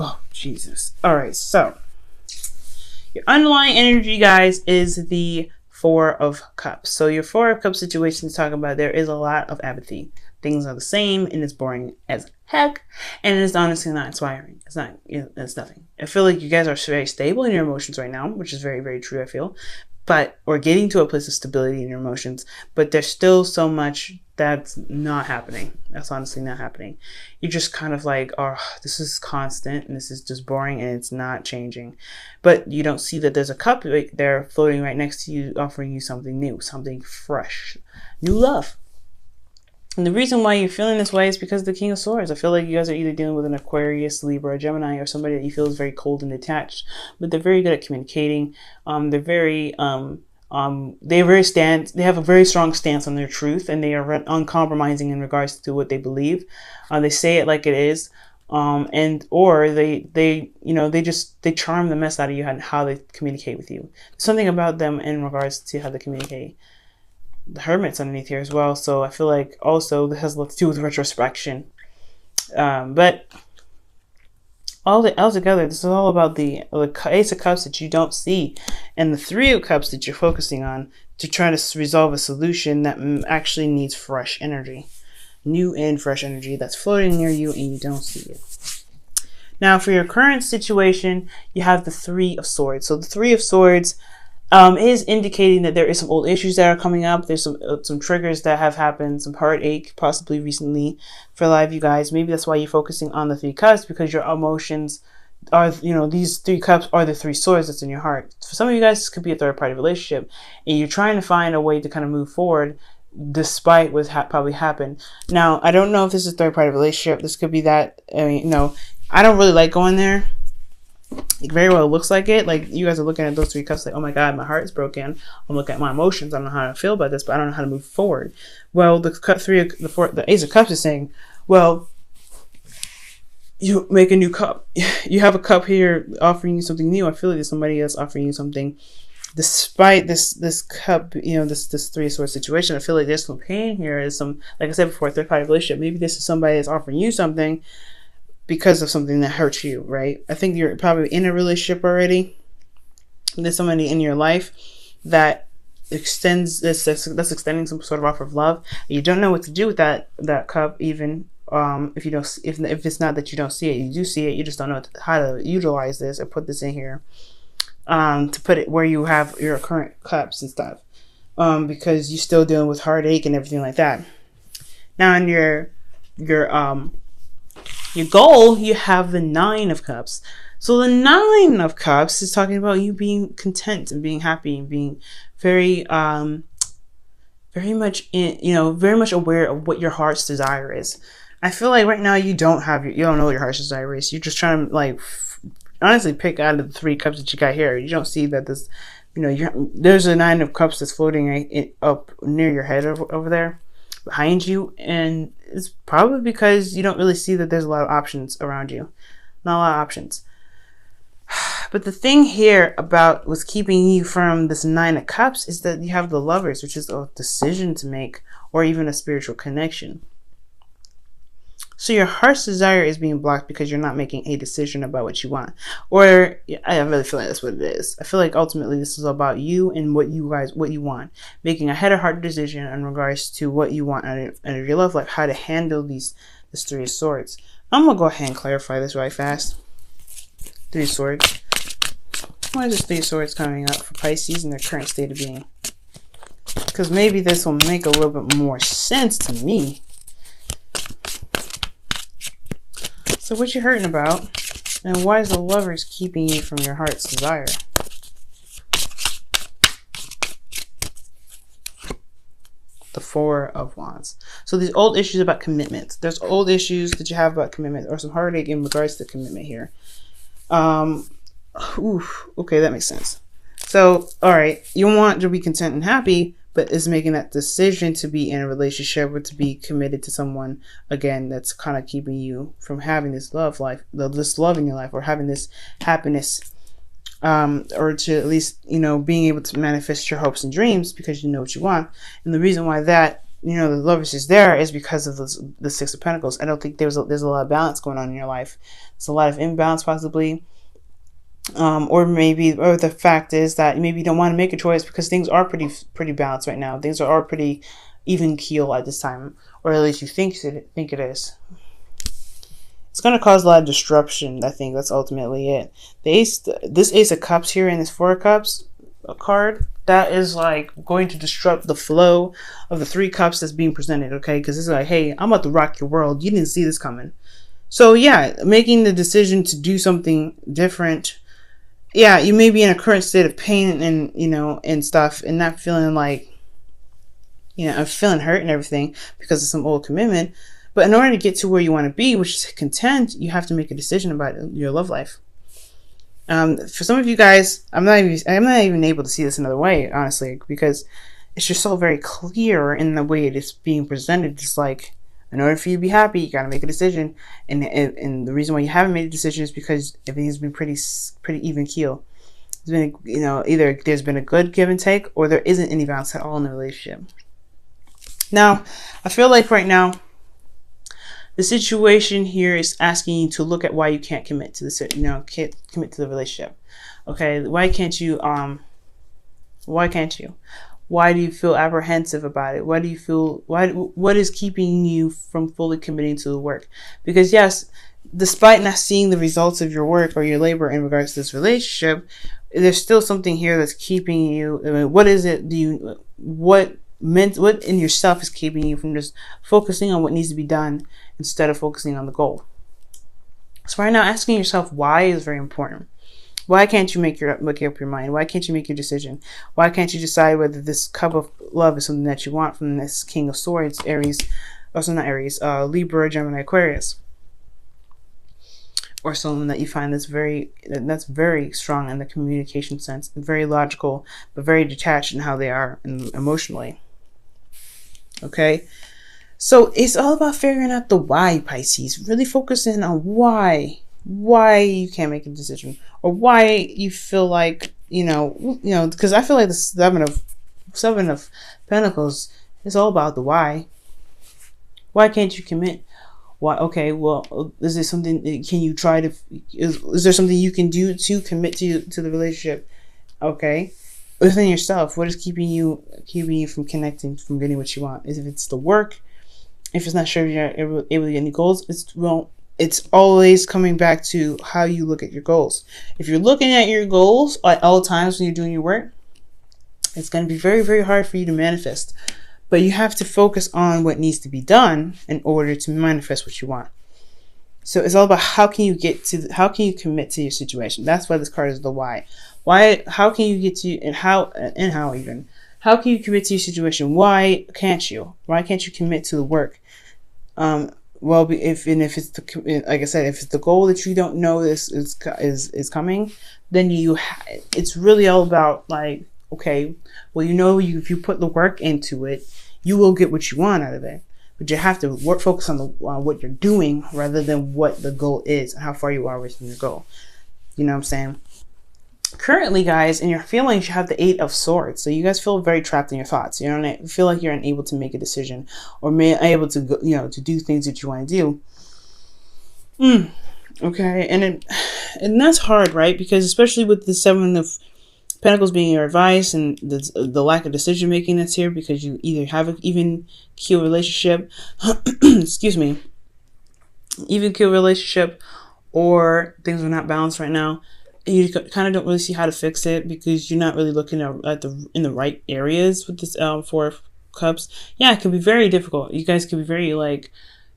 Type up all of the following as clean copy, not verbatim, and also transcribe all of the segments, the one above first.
Oh, Jesus. All right, so your underlying energy, guys, is the Four of Cups. So your Four of Cups situation is talking about there is a lot of apathy. Things are the same and it's boring as heck, and it's honestly not inspiring. It's nothing. I feel like you guys are very stable in your emotions right now, which is very, very true, I feel. But we're getting to a place of stability in your emotions, but there's still so much that's not happening. That's honestly not happening. You're just kind of like, oh, this is constant and this is just boring and it's not changing. But you don't see that there's a cup right there floating right next to you, offering you something new, something fresh, new love. And the reason why you're feeling this way is because of the King of Swords. I feel like you guys are either dealing with an Aquarius, Libra, Gemini, or somebody that you feel is very cold and detached, but they're very good at communicating. They have a very strong stance on their truth, and they are uncompromising in regards to what they believe. They say it like it is, or they charm the mess out of you and how they communicate with you. Something about them in regards to how they communicate. The Hermit's underneath here as well, so I feel like also this has a lot to do with retrospection. But all together, this is all about the Ace of Cups that you don't see, and the Three of Cups that you're focusing on to try to resolve a solution that actually needs fresh energy, new and fresh energy that's floating near you, and you don't see it. Now, for your current situation, you have the Three of Swords. So the Three of Swords is indicating that there is some old issues that are coming up. There's some triggers that have happened, some heartache possibly recently for a lot of you guys. Maybe that's why you're focusing on the Three Cups, because your emotions are, these Three Cups are the Three Swords that's in your heart. For some of you guys, this could be a third-party relationship, and you're trying to find a way to kind of move forward despite what's probably happened. Now, I don't know if this is a third-party relationship. This could be that, I don't really like going there. It very well looks like it. Like, you guys are looking at those Three Cups like, oh my God, my heart is broken. I'm looking at my emotions. I don't know how to feel about this, but I don't know how to move forward. Well, the Ace of Cups is saying, well, you make a new cup. You have a cup here offering you something new. I feel like there's somebody else offering you something. Despite this cup, this Three of Swords situation, I feel like there's some pain here. There's some, like I said before, third-party relationship. Maybe this is somebody that's offering you something because of something that hurts you, right? I think you're probably in a relationship already. There's somebody in your life that extends that's extending some sort of offer of love. You don't know what to do with that cup, even if it's not that you don't see it, you do see it. You just don't know how to utilize this or put this in here to put it where you have your current cups and stuff, because you're still dealing with heartache and everything like that. Now, in your goal, you have the Nine of Cups. So the Nine of Cups is talking about you being content and being happy and being very much aware of what your heart's desire is. I feel like right now you don't know what your heart's desire is. You're just trying to honestly pick out of the Three Cups that you got here. You don't see that this, there's a Nine of Cups that's floating up near your head over there behind you, and it's probably because you don't really see that there's a lot of options around you. Not a lot of options. But the thing here about what's keeping you from this Nine of Cups is that you have the Lovers, which is a decision to make, or even a spiritual connection. So your heart's desire is being blocked because you're not making a decision about what you want. Or I really feel like that's what it is. I feel like ultimately this is about you and what you want. Making a head or heart decision in regards to what you want out of your love life, how to handle this Three of Swords. I'm going to go ahead and clarify this right fast. Three of Swords. Why is this Three of Swords coming up for Pisces in their current state of being? Because maybe this will make a little bit more sense to me. So what you hurting about, and why is the Lovers keeping you from your heart's desire? The Four of Wands. So these old issues about commitment. There's old issues that you have about commitment, or some heartache in regards to commitment here. Okay, that makes sense. So, all right, you want to be content and happy, but is making that decision to be in a relationship or to be committed to someone, again, that's kind of keeping you from having this love in your life, or having this happiness, or to at least, being able to manifest your hopes and dreams because you know what you want. And the reason why that the Lovers is there is because of the Six of Pentacles. I don't think there's a lot of balance going on in your life. There's a lot of imbalance possibly. Or the fact is that maybe you don't want to make a choice because things are pretty balanced right now. Things are pretty even keel at this time, or at least you think it is. It's going to cause a lot of disruption. I think that's ultimately it. This Ace of Cups here and this Four of Cups card, that is like going to disrupt the flow of the Three Cups that's being presented, okay? Because it's like, hey, I'm about to rock your world. You didn't see this coming. So yeah, making the decision to do something different. Yeah, you may be in a current state of pain and, and stuff, and not feeling like, I'm feeling hurt and everything because of some old commitment. But in order to get to where you want to be, which is content, you have to make a decision about your love life. For some of you guys, I'm not even able to see this another way, honestly, because it's just so very clear in the way it is being presented. It's like, in order for you to be happy, you got to make a decision. And the reason why you haven't made a decision is because everything's been pretty even keel. It's been, either there's been a good give and take, or there isn't any balance at all in the relationship. Now, I feel like right now, the situation here is asking you to look at why you can't commit to can't commit to the relationship. Okay, why can't you? Why can't you? Why do you feel apprehensive about it? What is keeping you from fully committing to the work? Because yes, despite not seeing the results of your work or your labor in regards to this relationship, there's still something here that's keeping you. What is it? What in yourself is keeping you from just focusing on what needs to be done instead of focusing on the goal? So right now, asking yourself why is very important. Why can't you make up your mind? Why can't you make your decision? Why can't you decide whether this cup of love is something that you want from this King of Swords, Aries, also not Aries, Libra, Gemini, Aquarius, or someone that you find that's very strong in the communication sense, very logical, but very detached in how they are emotionally. Okay, so it's all about figuring out the why, Pisces. Really focusing on why you can't make a decision, or why you feel like because I feel like the seven of Pentacles is all about the why. Why can't you commit? Why? Okay, well, is there something? Can you try to? Is there something you can do to commit to the relationship? Okay, within yourself, what is keeping you from connecting, from getting what you want? If it's the work, if it's not sure you're able to get any goals, it's always coming back to how you look at your goals. If you're looking at your goals at all times when you're doing your work, it's going to be very, very hard for you to manifest. But you have to focus on what needs to be done in order to manifest what you want. So it's all about how can you commit to your situation. That's why this card is the why. How can you get to, and how can you commit to your situation? Why can't you commit to the work? Well, if it's like I said, if it's the goal that you don't know is coming, then it's really all about like, okay, well, if you put the work into it, you will get what you want out of it. But you have to focus on what you're doing rather than what the goal is and how far you are within your goal. You know what I'm saying? Currently, guys, in your feelings, you have the Eight of Swords. So you guys feel very trapped in your thoughts. You feel like you're unable to make a decision or unable to go, to do things that you want to do. Okay, and that's hard, right? Because especially with the Seven of Pentacles being your advice and the lack of decision making that's here, because you either have an even keel relationship, excuse me, even keel relationship, or things are not balanced right now. You kind of don't really see how to fix it because you're not really looking at in the right areas with this Four of Cups. Yeah, it can be very difficult. You guys can be very like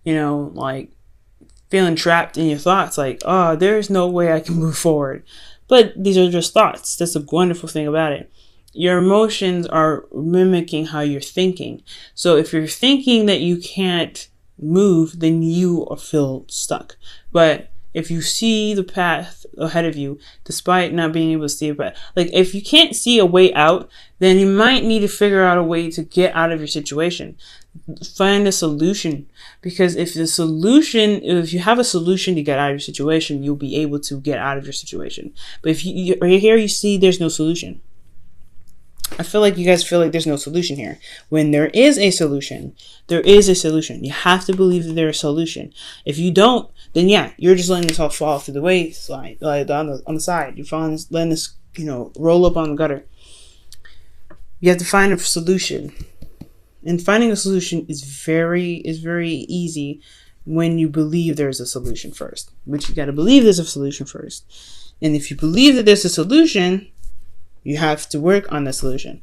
feeling trapped in your thoughts, like, oh, there's no way I can move forward. But these are just thoughts. That's the wonderful thing about it. Your emotions are mimicking how you're thinking. So if you're thinking that you can't move, then you feel stuck. But if you see the path ahead of you, despite not being able to see it, but like if you can't see a way out, then you might need to figure out a way to get out of your situation. Find a solution, because if you have a solution to get out of your situation, you'll be able to get out of your situation. But if you right here, you see there's no solution. I feel like you guys feel like there's no solution here. When there is a solution, there is a solution. You have to believe that there's a solution. If you don't, then yeah, you're just letting this all fall through the wayside, like on the side. You're letting this, roll up on the gutter. You have to find a solution. And finding a solution is very easy when you believe there's a solution first. But you got to believe there's a solution first. And if you believe that there's a solution, you have to work on the solution.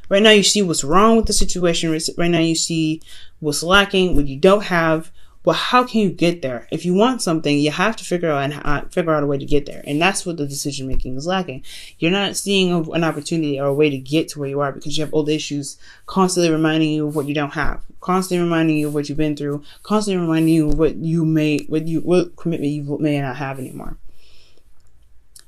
Right now you see what's wrong with the situation. Right now you see what's lacking, what you don't have. Well, how can you get there? If you want something, you have to figure out a way to get there. And that's what the decision making is lacking. You're not seeing an opportunity or a way to get to where you are because you have old issues constantly reminding you of what you don't have, constantly reminding you of what you've been through, constantly reminding you of what commitment you may not have anymore.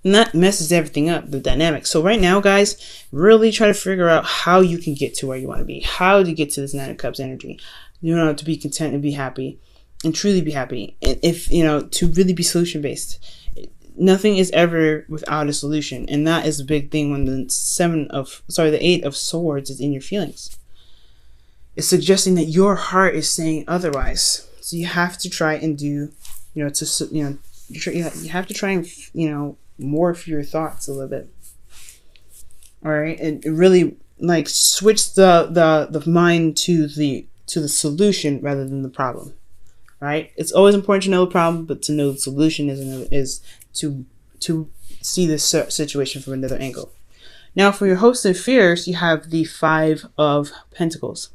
And that messes everything up, the dynamic. So right now, guys, really try to figure out how you can get to where you want to be, how to get to this Nine of Cups energy. To be content and be happy. And truly be happy. And if, to really be solution based. Nothing is ever without a solution. And that is a big thing when the Eight of Swords is in your feelings. It's suggesting that your heart is saying otherwise. So you have to try and do, you have to try and, morph your thoughts a little bit. All right. And really switch the mind to the solution rather than the problem. Right? It's always important to know the problem, but to know the solution is to see this situation from another angle. Now, for your hopes and fears, you have the Five of Pentacles.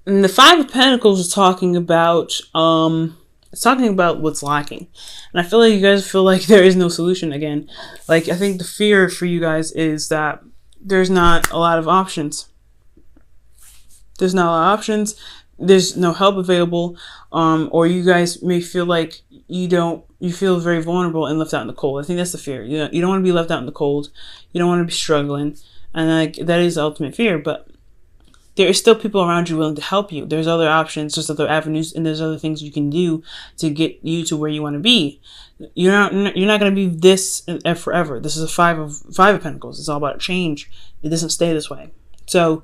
And the Five of Pentacles is talking about what's lacking. And I feel like you guys feel like there is no solution again. I think the fear for you guys is that there's not a lot of options. There's not a lot of options. There's no help available, or you guys may feel like you feel very vulnerable and left out in the cold. I think that's the fear. You don't want to be left out in the cold. You don't want to be struggling, and that is the ultimate fear. But there is still people around you willing to help you. There's other options, there's other avenues, and there's other things you can do to get you to where you want to be. You're not going to be this forever. This is a five of Pentacles. It's all about change. It doesn't stay this way. So,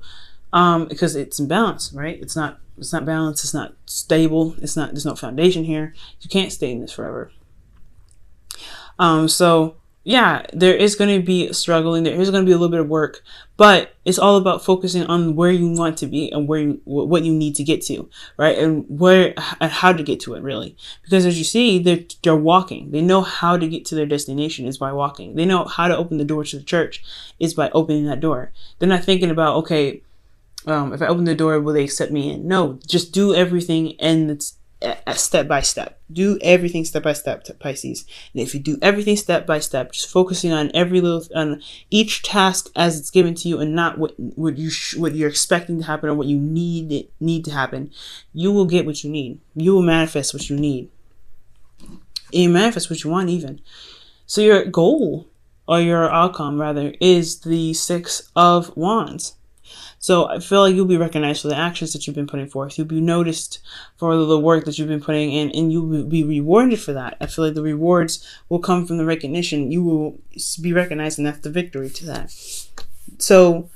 because it's imbalance, right? It's not balanced. It's not stable. There's no foundation here. You can't stay in this forever. So yeah, there is going to be struggling. There is going to be a little bit of work, but it's all about focusing on where you want to be and what you need to get to, right? And how to get to it, really. Because as you see, they're walking. They know how to get to their destination is by walking. They know how to open the door to the church is by opening that door. They're not thinking about, okay, if I open the door, will they accept me in? No, just do everything and it's step by step. Do everything step by step, Pisces. And if you do everything step by step, just focusing on on each task as it's given to you, and not what you're expecting to happen or what you need to happen, you will get what you need. You will manifest what you need. And you manifest what you want, even. So your goal, or your outcome rather, is the Six of Wands. So I feel like you'll be recognized for the actions that you've been putting forth. You'll be noticed for the work that you've been putting in, and you will be rewarded for that. I feel like the rewards will come from the recognition. You will be recognized, and that's the victory to that. So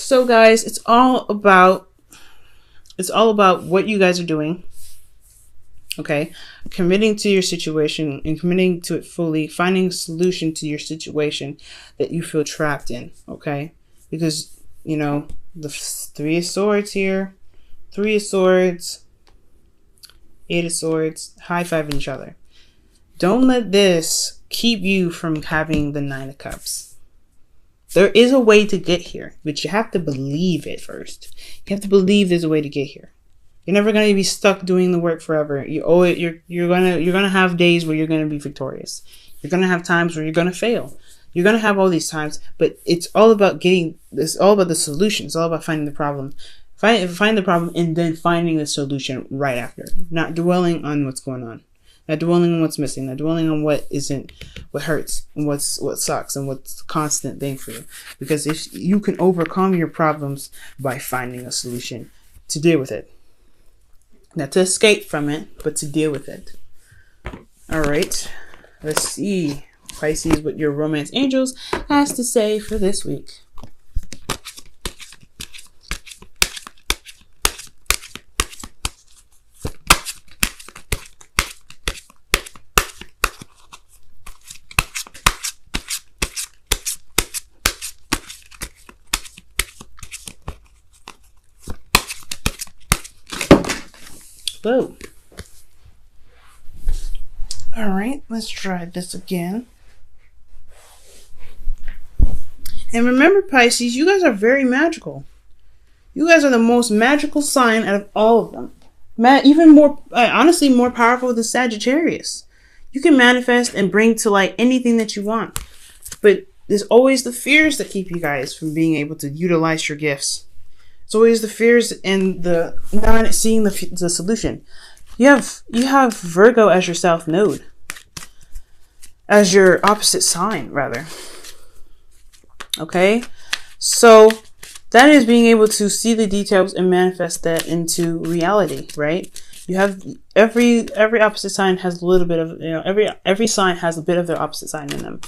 guys, it's all about what you guys are doing. Okay, committing to your situation and committing to it fully, finding a solution to your situation that you feel trapped in. Okay. Because, the Three of Swords here, Three of Swords, Eight of Swords, high-fiving each other. Don't let this keep you from having the Nine of Cups. There is a way to get here, but you have to believe it first. You have to believe there's a way to get here. You're never going to be stuck doing the work forever. You're gonna have days where you're going to be victorious. You're going to have times where you're going to fail. You're going to have all these times, but it's all about it's all about the solution. It's all about finding the problem. Find the problem and then finding the solution right after. Not dwelling on what's going on. Not dwelling on what's missing. Not dwelling on what hurts and what sucks and what's a constant thing for you. Because if you can overcome your problems by finding a solution to deal with it. Not to escape from it, but to deal with it. All right. Let's see Pisces, what your romance angels has to say for this week. Whoa. All right, let's try this again. And remember, Pisces, you guys are very magical. You guys are the most magical sign out of all of them. Even more, honestly, more powerful than Sagittarius. You can manifest and bring to light anything that you want. But there's always the fears that keep you guys from being able to utilize your gifts. It's always the fears and the not seeing the solution. You have Virgo as your South Node, as your opposite sign, rather. Okay, so that is being able to see the details and manifest that into reality, right? You have every opposite sign has a little bit of, every sign has a bit of their opposite sign in them.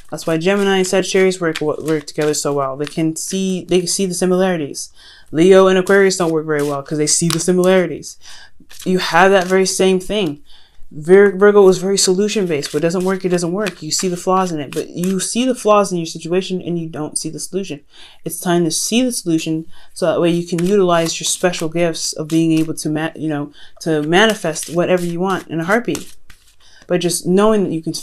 That's why Gemini and Sagittarius work together so well. They can see the similarities. Leo and Aquarius don't work very well because they see the similarities. You have that very same thing. Virgo is very solution based. What doesn't work, it doesn't work. You see the flaws in it, but you see the flaws in your situation and you don't see the solution. It's time to see the solution so that way you can utilize your special gifts of being able to to manifest whatever you want in a heartbeat. But just knowing that you can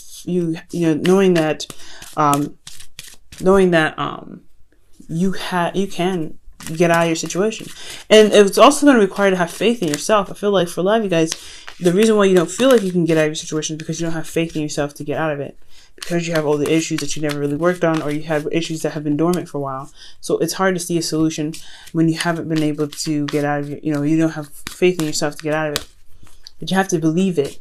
get out of your situation. And it's also going to require to have faith in yourself. I feel like for a lot of you guys, the reason why you don't feel like you can get out of your situation is because you don't have faith in yourself to get out of it. Because you have all the issues that you never really worked on, or you have issues that have been dormant for a while. So it's hard to see a solution when you haven't been able to get out of you don't have faith in yourself to get out of it. But you have to believe it.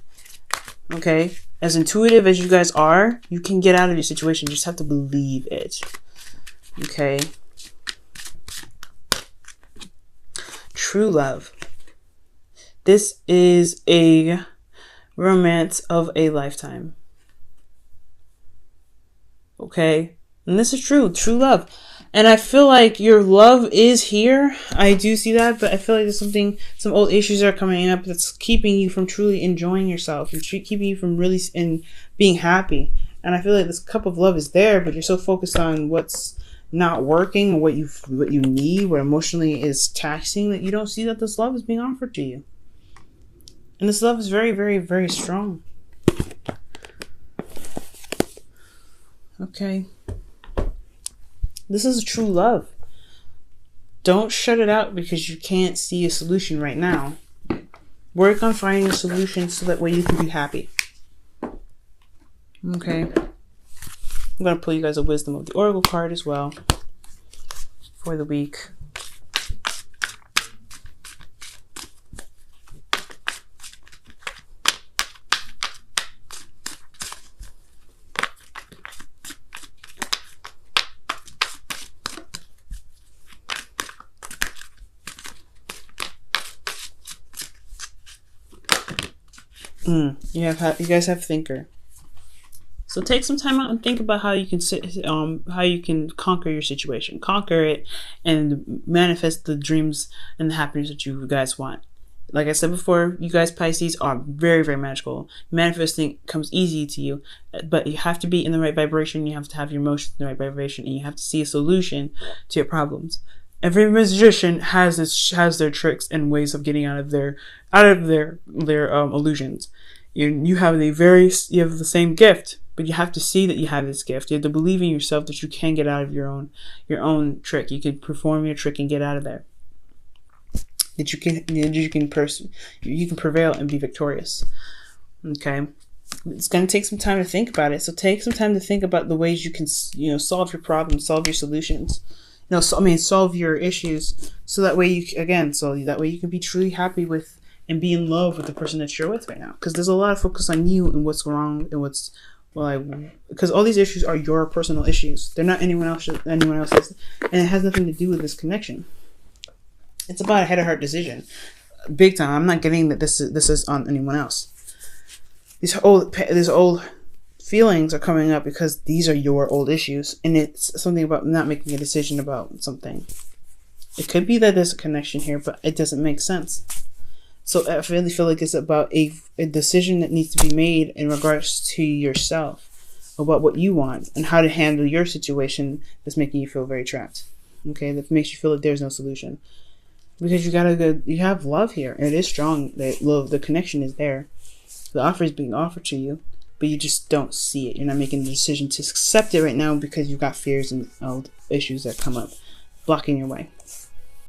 Okay? As intuitive as you guys are, you can get out of your situation. You just have to believe it. Okay? True love. This is a romance of a lifetime. Okay? And this is true love. And I feel like your love is here. I do see that, but I feel like there's some old issues are coming up that's keeping you from truly enjoying yourself and keeping you from really being happy. And I feel like this cup of love is there, but you're so focused on what's not working or what you need, what emotionally is taxing, that you don't see that this love is being offered to you. And this love is very, very, very strong. Okay. This is a true love. Don't shut it out because you can't see a solution right now. Work on finding a solution so that way you can be happy. Okay. I'm going to pull you guys a Wisdom of the Oracle card as well for the week. You guys have Thinker. So take some time out and think about how you can conquer your situation, conquer it, and manifest the dreams and the happiness that you guys want. Like I said before, you guys Pisces are very, very magical. Manifesting comes easy to you, but you have to be in the right vibration. You have to have your emotions in the right vibration, and you have to see a solution to your problems. Every magician has their tricks and ways of getting out of their illusions. You have the same gift, but you have to see that you have this gift. You have to believe in yourself that you can get out of your own trick. You can perform your trick and get out of there. That you can prevail and be victorious. Okay, it's going to take some time to think about it. So take some time to think about the ways you can solve your problems, solve your solutions. Solve your issues, so that way you can be truly happy with and be in love with the person that you're with right now. Because there's a lot of focus on you and what's wrong and because all these issues are your personal issues. They're not anyone else's, and it has nothing to do with this connection. It's about a head or heart decision, big time. I'm not getting that this is on anyone else. These old feelings are coming up because these are your old issues, and it's something about not making a decision about something. It could be that there's a connection here, but it doesn't make sense. So I really feel like it's about a decision that needs to be made in regards to yourself, about what you want and how to handle your situation that's making you feel very trapped. Okay, that makes you feel like there's no solution. Because you have love here, and it is strong. That love, the connection is there. The offer is being offered to you, but you just don't see it. You're not making the decision to accept it right now because you've got fears and issues that come up, blocking your way.